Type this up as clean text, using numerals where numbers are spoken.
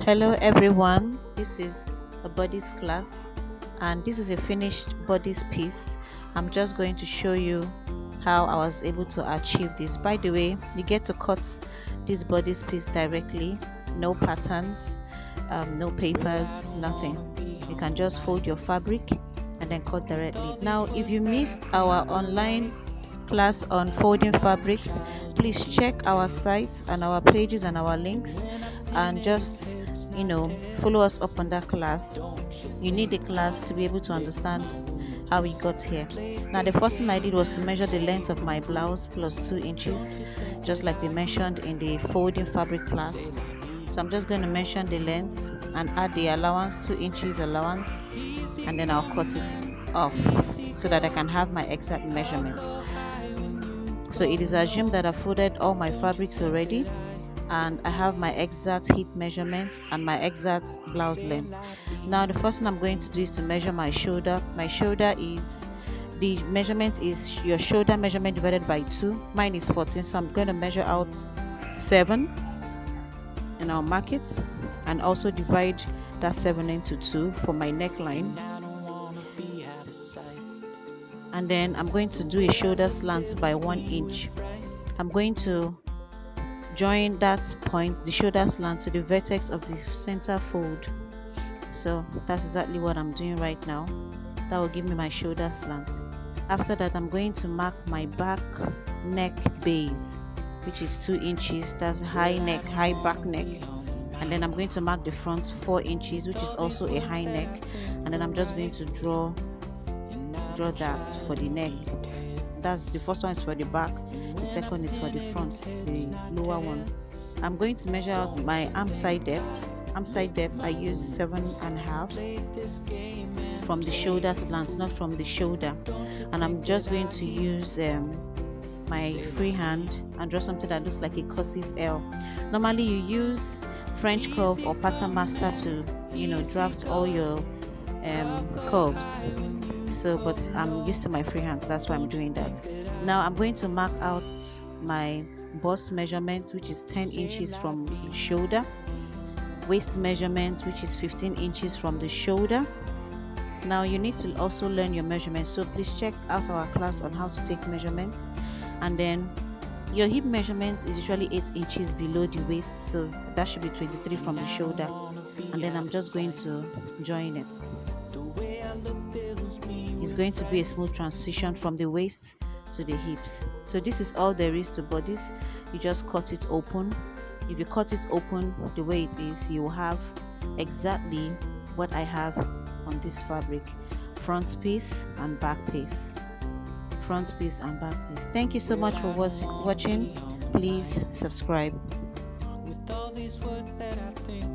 Hello everyone, this is a bodice class and this is a finished bodice piece. I'm just going to show you how I was able to achieve this. By the way, you get to cut this bodice piece directly, no patterns, no papers, nothing. You can just fold your fabric and then cut directly. Now if you missed our online class on folding fabrics, please check our sites and our pages and our links and just follow us up on that class. You need the class to be able to understand how we got here. Now the first thing I did was to measure the length of my blouse plus 2 inches, just like we mentioned in the folding fabric class. So I'm just going to mention the length and add the allowance, 2 inches allowance, and then I'll cut it off so that I can have my exact measurements. So it is assumed that I've folded all my fabrics already and I have my exact hip measurement and my exact blouse length. Now the first thing I'm going to do is to measure my shoulder. My shoulder is, the measurement is your shoulder measurement divided by 2. Mine is 14, so I'm going to measure out 7 and I'll mark it and also divide that 7 into 2 for my neckline. And then I'm going to do a shoulder slant by 1 inch. I'm going to join that point, the shoulder slant, to the vertex of the center fold. So that's exactly what I'm doing right now. That will give me my shoulder slant. After that, I'm going to mark my back neck base, which is 2 inches. That's high neck, high back neck. And then I'm going to mark the front 4 inches, which is also a high neck. And then I'm just going to draw that for the neck. That's the first one is for the back, the second is for the front, the lower one. I'm going to measure out my arm side depth. Arm side depth I use 7.5 from the shoulder slant, not from the shoulder. And I'm just going to use my free hand and draw something that looks like a cursive L. Normally you use French curve or pattern master to draft all your curves. So but I'm used to my freehand, that's why I'm doing that. Now I'm going to mark out my bust measurement, which is 10 inches from the shoulder, waist measurement, which is 15 inches from the shoulder. Now you need to also learn your measurements, so please check out our class on how to take measurements. And then your hip measurement is usually 8 inches below the waist, so that should be 23 from the shoulder. And then I'm just going to join it. It's going to be a smooth transition from the waist to the hips. So this is all there is to bodice. You just cut it open. If you cut it open the way it is, you will have exactly what I have on this fabric: front piece and back piece, front piece and back piece. Thank you so much for watching. Please subscribe. With all these words that I think